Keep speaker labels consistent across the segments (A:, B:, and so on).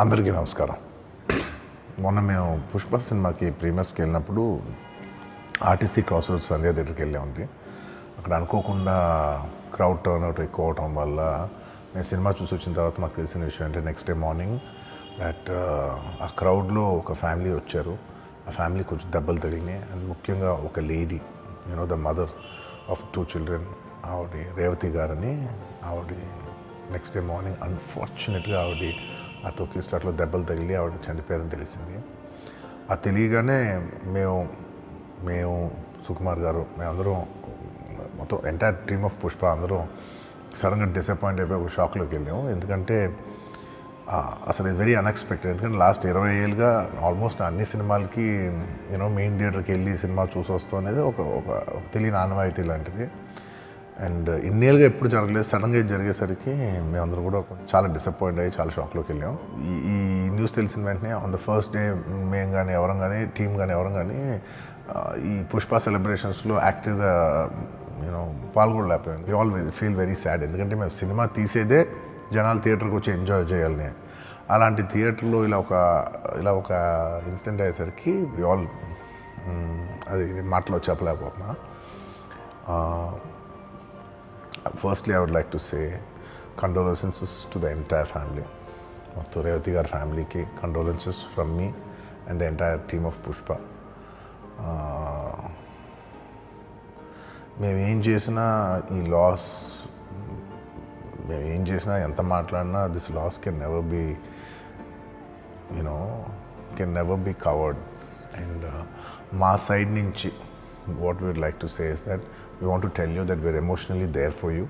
A: అందరికీ నమస్కారం. మొన్న మేము పుష్ప సినిమాకి ప్రీమియర్స్కి వెళ్ళినప్పుడు ఆర్టీసీ క్రాస్ రోడ్స్ సంధ్యా థియేటర్కి వెళ్ళామండి. అక్కడ అనుకోకుండా క్రౌడ్ టర్న్అవుట్ ఎక్కువ అవటం వల్ల మేము సినిమా చూసి వచ్చిన తర్వాత మాకు తెలిసిన విషయం అంటే నెక్స్ట్ డే మార్నింగ్ దట్ ఆ క్రౌడ్లో ఒక ఫ్యామిలీ వచ్చారు. ఆ ఫ్యామిలీ కొంచెం దెబ్బలు తగిలినాయి. అండ్ ముఖ్యంగా ఒక lady, the mother of 2 children, ఆవిడ రేవతి గారని, ఆవిడ నెక్స్ట్ డే మార్నింగ్ అన్ఫార్చునేట్గా ఆవిడ ఆ తొక్కి స్టార్ట్లో దెబ్బలు తగిలి ఆవిడ చనిపోయారని తెలిసింది. అది తెలియగానే మేము సుకుమార్ గారు, మేమందరం మొత్తం ఎంటైర్ టీమ్ ఆఫ్ పుష్ప అందరం సడన్గా డిసప్పాయింట్ అయిపోయి ఒక షాక్లోకి వెళ్ళాము. ఎందుకంటే అసలు ఇట్స్ వెరీ అన్ఎక్స్పెక్టెడ్. ఎందుకంటే లాస్ట్ 20 ఏళ్ళుగా ఆల్మోస్ట్ అన్ని సినిమాలకి మెయిన్ థియేటర్కి వెళ్ళి సినిమా చూసి వస్తాం అనేది ఒక తెలియని ఆనవాయితీ లాంటిది. అండ్ ఇన్నేళ్ళుగా ఎప్పుడు జరగలేదు. సడన్గా ఇది జరిగేసరికి మేమందరం కూడా చాలా డిసప్పాయింట్ అయ్యి చాలా షాక్లోకి వెళ్ళాం. ఈ న్యూస్ తెలిసిన వెంటనే ఆన్ ద ఫస్ట్ డే మేము కానీ ఎవరం కానీ టీం కానీ ఎవరం కానీ ఈ పుష్ప సెలబ్రేషన్స్లో యాక్టివ్గా పాల్గొనలేకపోయాం. We all feel very sad. ఎందుకంటే మేము సినిమా తీసేదే జనాలు థియేటర్కి వచ్చి ఎంజాయ్ చేయాలని. అలాంటి థియేటర్లో ఇలా ఒక ఇన్సిడెంట్ అయ్యేసరికి వి ఆల్ అది మాటలో చెప్పలేకపోతున్నా. Firstly, I would like to say condolences to the entire family. To Revati Gar family ki condolences from me and the entire team of Pushpa. మేము ఏం చేసినా ఈ లాస్, మేము ఏం చేసినా ఎంత మాట్లాడినా this loss can never be covered. And మా సైడ్ నుంచి what we would like to say is that we want to tell you that we're emotionally there for you.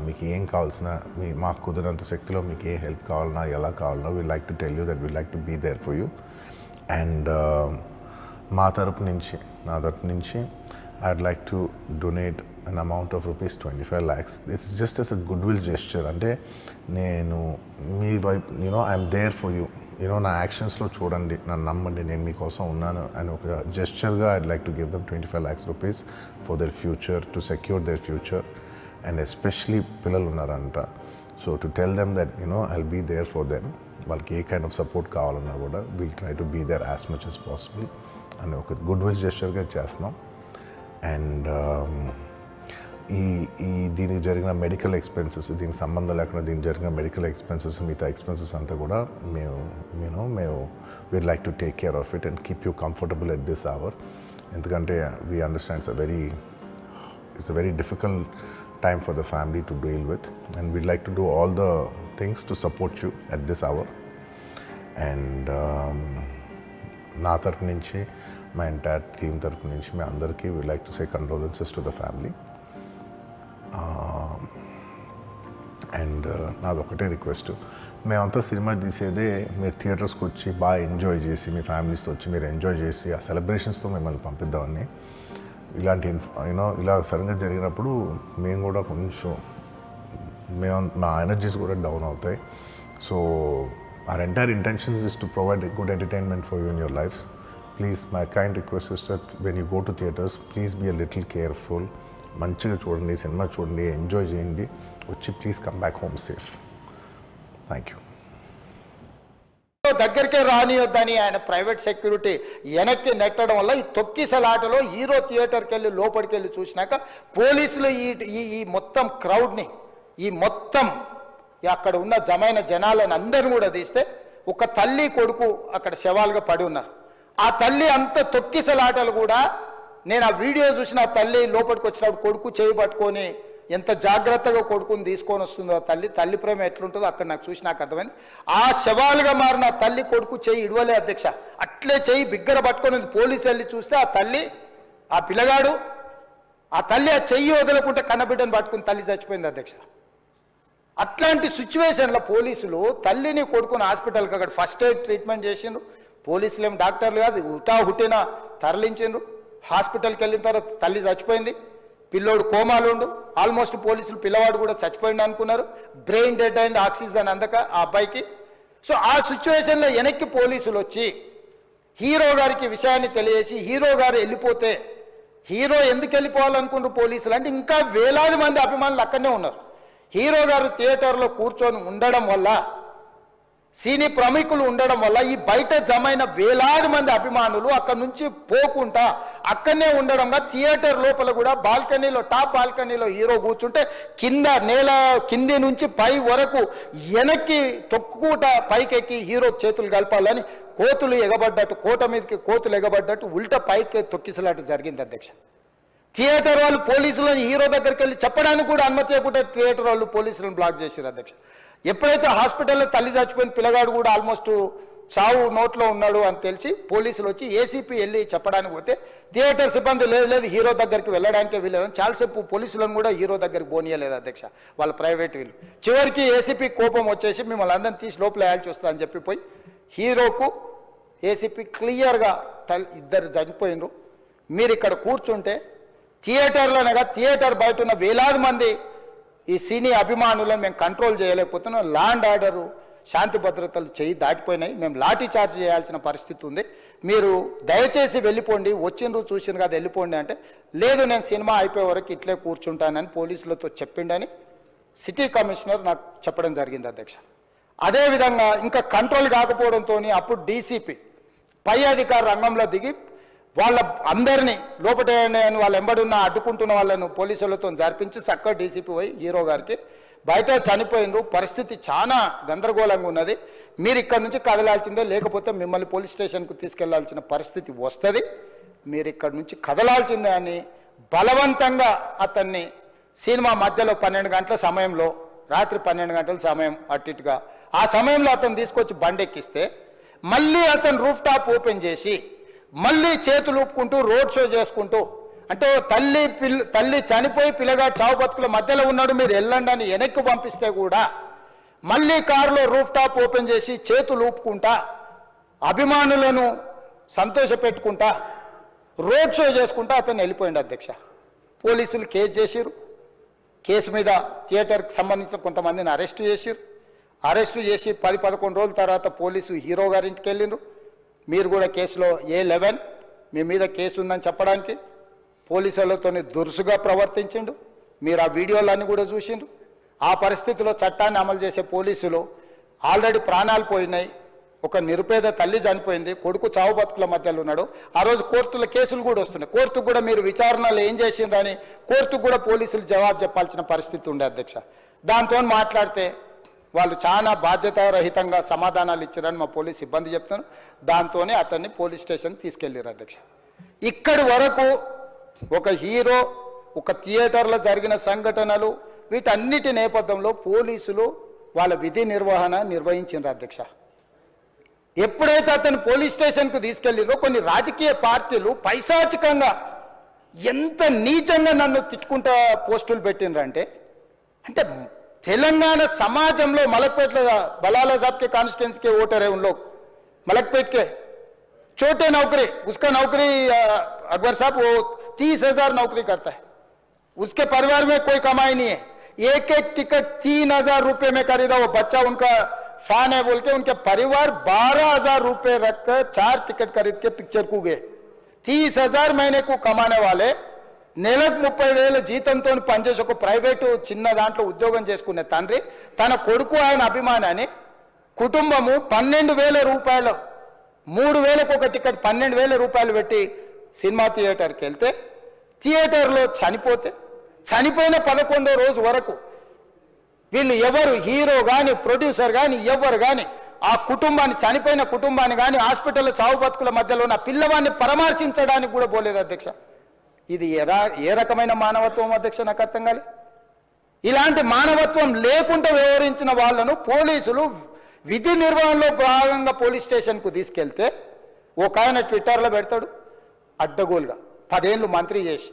A: మీకు ఏం కావాల్సిన మాకు కుదిరినంత శక్తిలో మీకు ఏ హెల్ప్ కావాలన్నా ఎలా కావాలన్నా we like to tell you that we like to be there for you. And నా తరపు నుంచి I'd like to donate an amount of rupees 25 lakhs. This is just as a goodwill gesture. అంటే నేను మీ వైపు I'm there for you, నా యాక్షన్స్లో చూడండి, నన్ను నమ్మండి, నేను మీకోసం ఉన్నాను అని ఒక జెస్చర్గా I'd like to give them 25 lakhs rupees for their future, to secure their future. And especially పిల్లలు ఉన్నారంట. So to tell them that I'll be there for them. వాళ్ళకి ఏ కైండ్ ఆఫ్ సపోర్ట్ కావాలన్నా కూడా will try to be there as much as possible అని ఒక good will జెస్చర్గా చేస్తున్నాం. And దీనికి జరిగిన మెడికల్ ఎక్స్పెన్సెస్, దీనికి సంబంధం లేకుండా దీనికి జరిగిన మెడికల్ ఎక్స్పెన్సెస్, మిగతా ఎక్స్పెన్సెస్ అంతా కూడా మేము we'd like to take care of it and keep you comfortable at this hour. ఎందుకంటే we understand it's a very difficult time for the family to deal with, and we'd like to do all the things to support you at this hour. And నా తరపు నుంచి, మా entire team తరపు నుంచి మీ అందరికీ we'd like to say condolences to the family. And నాది ఒకటే request, మేమంతా సినిమా తీసేదే మీరు థియేటర్స్కి వచ్చి బాగా ఎంజాయ్ చేసి, మీ ఫ్యామిలీస్తో వచ్చి మీరు ఎంజాయ్ చేసి ఆ సెలబ్రేషన్స్తో మిమ్మల్ని పంపిద్దామని. ఇలాంటి ఇలా సడన్గా జరిగినప్పుడు మేము కూడా కొంచెం మా ఎనర్జీస్ కూడా డౌన్ అవుతాయి. So our entire intentions is to provide a good entertainment for you in your lives. Please, my kind request is that when you go to theatres, please be a little careful. మంచిగా చూడండి, cinema చూడండి, enjoy చేయండి, వచ్చి please come back home safe. Thank you.
B: దగ్గరికే రానియొద్దని ఆయన private security వెనక్కి నెట్టడం వల్ల ఈ తొక్కిసలాటలో హీరో థియేటర్కి వెళ్ళి లోపలికి వెళ్ళి చూసినాక పోలీసులు ఈ మొత్తం క్రౌడ్ని, ఈ మొత్తం అక్కడ ఉన్న జమైన జనాలను అందరిని కూడా తీస్తే ఒక తల్లి కొడుకు అక్కడ శవాలుగా పడి ఉన్నారు. ఆ తల్లి అంత తొక్కిసలాటలు కూడా నేను ఆ వీడియో చూసిన ఆ తల్లి లోపలికి వచ్చినప్పుడు కొడుకు చేయి పట్టుకొని ఎంత జాగ్రత్తగా కొడుకుని తీసుకొని వస్తుందో తల్లి ప్రేమ ఎట్లుంటుందో అక్కడ నాకు చూసి నాకు అర్థమైంది. ఆ శవాలుగా మారిన తల్లి కొడుకు చెయ్యి ఇడవలే అధ్యక్ష, అట్లే చెయ్యి బిగ్గర పట్టుకొని పోలీసు వెళ్ళి చూస్తే ఆ తల్లి, ఆ పిల్లగాడు, ఆ తల్లి ఆ చెయ్యి వదలకుంటే కన్నబిడ్డను పట్టుకుని తల్లి చచ్చిపోయింది అధ్యక్ష. అట్లాంటి సిచ్యువేషన్లో పోలీసులు తల్లిని కొడుకుని హాస్పిటల్కి అక్కడ ఫస్ట్ ఎయిడ్ ట్రీట్మెంట్ చేసిండ్రు. పోలీసులు ఏం డాక్టర్లు కాదు, హుటాహుటిన తరలించిండ్రు. హాస్పిటల్కి వెళ్ళిన తర్వాత తల్లి చచ్చిపోయింది, పిల్లోడు కోమాలు ఉండు. ఆల్మోస్ట్ పోలీసులు పిల్లవాడు కూడా చచ్చిపోయింది అనుకున్నారు. బ్రెయిన్ డెడ్ అయింది, ఆక్సిజన్ అందక ఆ అబ్బాయికి. సో ఆ సిచ్యువేషన్లో వెనక్కి పోలీసులు వచ్చి హీరో గారికి విషయాన్ని తెలియజేసి హీరో గారు వెళ్ళిపోతే, హీరో ఎందుకు వెళ్ళిపోవాలనుకున్నారు పోలీసులు అంటే ఇంకా వేలాది మంది అభిమానులు అక్కడనే ఉన్నారు. హీరో గారు థియేటర్లో కూర్చొని ఉండడం వల్ల సినీ ప్రముఖులు ఉండడం వల్ల ఈ బయట జమైన వేలాది మంది అభిమానులు అక్కడ నుంచి పోకుండా అక్కడనే ఉండడంగా థియేటర్ లోపల కూడా బాల్కనీలో టాప్ బాల్కనీలో హీరో కూర్చుంటే కింద నేల కింది నుంచి పై వరకు వెనక్కి తొక్కుట పైకెక్కి హీరో చేతులు కలపాలని కోతులు ఎగబడ్డట్టు కోట మీదకి కోతులు ఎగబడ్డట్టు ఉల్టా పైకి తొక్కిసలాట జరిగింది అధ్యక్ష. థియేటర్ వాళ్ళు పోలీసులను హీరో దగ్గరికి వెళ్ళి చెప్పడానికి కూడా అనుమతి ఇవ్వకుండా థియేటర్ వాళ్ళు పోలీసులను బ్లాక్ చేశారు అధ్యక్ష. ఎప్పుడైతే హాస్పిటల్లో తల్లి చచ్చిపోయిన పిల్లగాడు కూడా ఆల్మోస్ట్ చావు నోట్లో ఉన్నాడు అని తెలిసి పోలీసులు వచ్చి ఏసీపీ వెళ్ళి చెప్పడానికి పోతే థియేటర్ సిబ్బంది లేదు హీరో దగ్గరికి వెళ్ళడానికే వీలేదని చాలాసేపు పోలీసులను కూడా హీరో దగ్గరికి పోనీయలేదు అధ్యక్ష వాళ్ళ ప్రైవేట్ వీళ్ళు. చివరికి ఏసీపీ కోపం వచ్చేసి మిమ్మల్ని అందరిని తీసి లోపల వేయాల్సి వస్తుందని అని చెప్పి పోయి హీరోకు ఏసీపీ క్లియర్గా ఇద్దరు చనిపోయినరు, మీరు ఇక్కడ కూర్చుంటే థియేటర్లోనేగా థియేటర్ బయట ఉన్న వేలాది మంది ఈ సినీ అభిమానులను మేము కంట్రోల్ చేయలేకపోతున్నాం, ల్యాండ్ ఆర్డరు శాంతి భద్రతలు చేయి దాటిపోయినాయి, మేము లాఠీ చార్జ్ చేయాల్సిన పరిస్థితి ఉంది, మీరు దయచేసి వెళ్ళిపోండి, వచ్చిండ్రు చూసిండ్రు కదా వెళ్ళిపోండి అంటే లేదు నేను సినిమా అయిపోయే వరకు ఇట్లే కూర్చుంటానని పోలీసులతో చెప్పిండని సిటీ కమిషనర్ నాకు చెప్పడం జరిగింది అధ్యక్ష. అదేవిధంగా ఇంకా కంట్రోల్ కాకపోవడంతో అప్పుడు డీసీపీ పై అధికారి రంగంలో దిగి వాళ్ళ అందరినీ లోపల వాళ్ళు ఎంబడున్న అడ్డుకుంటున్న వాళ్ళను పోలీసులతో జరిపించి చక్కగా డీసీపీ పోయి హీరో గారికి బయట చనిపోయినరు, పరిస్థితి చాలా గందరగోళంగా ఉన్నది, మీరు ఇక్కడ నుంచి కదలాల్సిందే లేకపోతే మిమ్మల్ని పోలీస్ స్టేషన్కు తీసుకెళ్లాల్సిన పరిస్థితి వస్తుంది, మీరు ఇక్కడ నుంచి కదలాల్సిందే అని బలవంతంగా అతన్ని సినిమా మధ్యలో 12 గంటల సమయంలో రాత్రి 12 గంటల సమయం అట్టిట్టుగా ఆ సమయంలో అతను తీసుకొచ్చి బండెక్కిస్తే మళ్ళీ అతను రూఫ్ టాప్ ఓపెన్ చేసి మళ్ళీ చేతులు ఊపుకుంటూ రోడ్ షో చేసుకుంటూ అంటే తల్లి చనిపోయి పిల్లగాడు చావు బతుకుల మధ్యలో ఉన్నాడు మీరు వెళ్ళండి అని వెనక్కి పంపిస్తే కూడా మళ్ళీ కారులో రూఫ్ టాప్ ఓపెన్ చేసి చేతులు ఊపుకుంటా అభిమానులను సంతోషపెట్టుకుంటా రోడ్ షో చేసుకుంటా అతను వెళ్ళిపోయింది అధ్యక్ష. పోలీసులు కేసు చేసిరు, కేసు మీద థియేటర్కి సంబంధించిన కొంతమందిని అరెస్టు చేసిరు, అరెస్టు చేసి 10-11 రోజుల తర్వాత పోలీసు హీరో గారింటికి వెళ్ళిండ్రు, మీరు కూడా కేసులో A11 మీ మీద కేసు ఉందని చెప్పడానికి పోలీసులతో దురుసుగా ప్రవర్తించిండు, మీరు ఆ వీడియోలన్నీ కూడా చూసిండ్రు. ఆ పరిస్థితిలో చట్టాన్ని అమలు చేసే పోలీసులు ఆల్రెడీ ప్రాణాలు పోయినాయి, ఒక నిరుపేద తల్లి చనిపోయింది, కొడుకు చావు బతుకుల మధ్యలో ఉన్నాడు, ఆ రోజు కోర్టుల కేసులు కూడా వస్తున్నాయి, కోర్టుకు కూడా మీరు విచారణలు ఏం చేసిండ్రని కోర్టుకు కూడా పోలీసులు జవాబు చెప్పాల్సిన పరిస్థితి ఉండే అధ్యక్ష. దాంతో మాట్లాడితే వాళ్ళు చాలా బాధ్యతారహితంగా సమాధానాలు ఇచ్చారని మా పోలీస్ సిబ్బంది చెప్తాను, దాంతోనే అతన్ని పోలీస్ స్టేషన్ తీసుకెళ్ళారు అధ్యక్ష. ఇక్కడి వరకు ఒక హీరో ఒక థియేటర్లో జరిగిన సంఘటనలు వీటన్నిటి నేపథ్యంలో పోలీసులు వాళ్ళ విధి నిర్వహణ నిర్వహించారు అధ్యక్ష. ఎప్పుడైతే అతను పోలీస్ స్టేషన్కు తీసుకెళ్ళిరో కొన్ని రాజకీయ పార్టీలు పైశాచికంగా ఎంత నీచంగా నన్ను తిట్టుకుంటా పోస్టులు పెట్టినరంటే అంటే तेलंगाना समाजंलो मलकपेट बलाला साहब के कॉन्स्टिट्यूंसी के वोटर है उन लोग मलकपेट के छोटे नौकरी उसका नौकरी अकबर साहब वो 30,000 नौकरी करता है, उसके परिवार में कोई कमाई नहीं है, एक टिकट 3,000 रुपए में खरीदा, वो बच्चा उनका फैन है बोल के उनके परिवार 12,000 रुपए रखकर 4 टिकट खरीद के पिक्चर को गए। 30,000 महीने को कमाने वाले నెలకు 30,000 జీతంతో పనిచేసి ఒక ప్రైవేటు చిన్న దాంట్లో ఉద్యోగం చేసుకునే తండ్రి తన కొడుకు ఆయన అభిమానాన్ని కుటుంబము 12,000 రూపాయలు 3,000కు ఒక టికెట్ 12,000 రూపాయలు పెట్టి సినిమా థియేటర్కి వెళ్తే థియేటర్లో చనిపోతే చనిపోయిన 11వ రోజు వరకు వీళ్ళు ఎవరు హీరో కానీ ప్రొడ్యూసర్ కానీ ఎవరు కానీ ఆ కుటుంబాన్ని చనిపోయిన కుటుంబాన్ని కానీ హాస్పిటల్లో చావు బతుకుల మధ్యలో ఉన్న పిల్లవాడిని పరామర్శించడానికి కూడా పోలేదు అధ్యక్ష. ఇది ఏ రకమైన మానవత్వం అధ్యక్ష నాకు అర్థం కాలే. ఇలాంటి మానవత్వం లేకుండా వ్యవహరించిన వాళ్ళను పోలీసులు విధి నిర్వహణలో భాగంగా పోలీస్ స్టేషన్కు తీసుకెళ్తే ఒక ఆయన ట్విట్టర్లో పెడతాడు అడ్డగోలుగా 10 ఏళ్ళు మంత్రి చేసి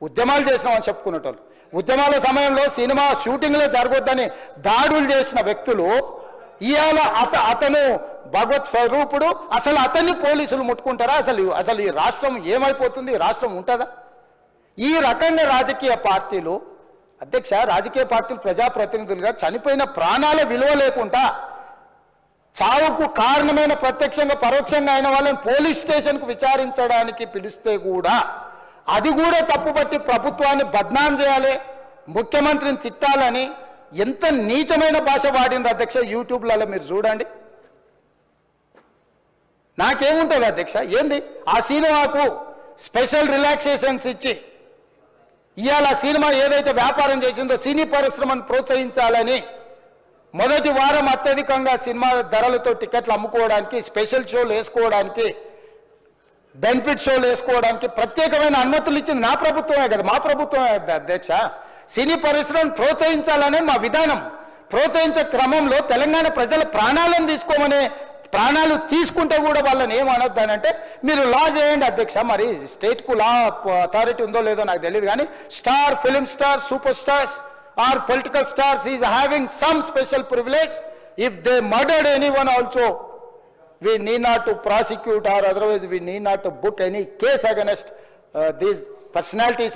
B: ఉద్యమాలు చేసినామని చెప్పుకునేటోళ్ళు, ఉద్యమాల సమయంలో సినిమా షూటింగ్లో జరగొద్దని దాడులు చేసిన వ్యక్తులు ఇవాళ అతను భగవత్ స్వరూపుడు, అసలు అతన్ని పోలీసులు ముట్టుకుంటారా? అసలు ఈ రాష్ట్రం ఏమైపోతుంది? రాష్ట్రం ఉంటుందా? ఈ రకంగా రాజకీయ పార్టీలు అధ్యక్ష రాజకీయ పార్టీలు ప్రజాప్రతినిధులుగా చనిపోయిన ప్రాణాల విలువ లేకుండా చావుకు కారణమైన ప్రత్యక్షంగా పరోక్షంగా అయిన వాళ్ళని పోలీస్ స్టేషన్కు విచారించడానికి పిలిస్తే కూడా అది కూడా తప్పుపట్టి ప్రభుత్వాన్ని బద్నాం చేయాలి, ముఖ్యమంత్రిని తిట్టాలని ఎంత నీచమైన భాష వాడిన అధ్యక్ష యూట్యూబ్లలో మీరు చూడండి. నాకేముంటుంది అధ్యక్ష? ఏంది ఆ సినిమాకు స్పెషల్ రిలాక్సేషన్స్ ఇచ్చి ఇవాళ సినిమా ఏదైతే వ్యాపారం చేసిందో సినీ పరిశ్రమను ప్రోత్సహించాలని మొదటి వారం అత్యధికంగా సినిమా ధరలతో టికెట్లు అమ్ముకోవడానికి, స్పెషల్ షోలు వేసుకోవడానికి, బెనిఫిట్ షోలు వేసుకోవడానికి ప్రత్యేకమైన అనుమతులు ఇచ్చింది నా ప్రభుత్వమే కదా, మా ప్రభుత్వమే అధ్యక్ష. సినీ పరిశ్రమను ప్రోత్సహించాలనే మా విధానం. ప్రోత్సహించే క్రమంలో తెలంగాణ ప్రజల ప్రాణాలను తీసుకోమనే, ప్రాణాలు తీసుకుంటే కూడా వాళ్ళని ఏమనొద్దానంటే మీరు లా చేయండి అధ్యక్ష. మరి స్టేట్కు లా అథారిటీ ఉందో లేదో నాకు తెలియదు, కానీ star, film star, super stars or political stars is having some special privilege. If they murdered anyone also we need not to prosecute, or otherwise we need not to book any case against these personalities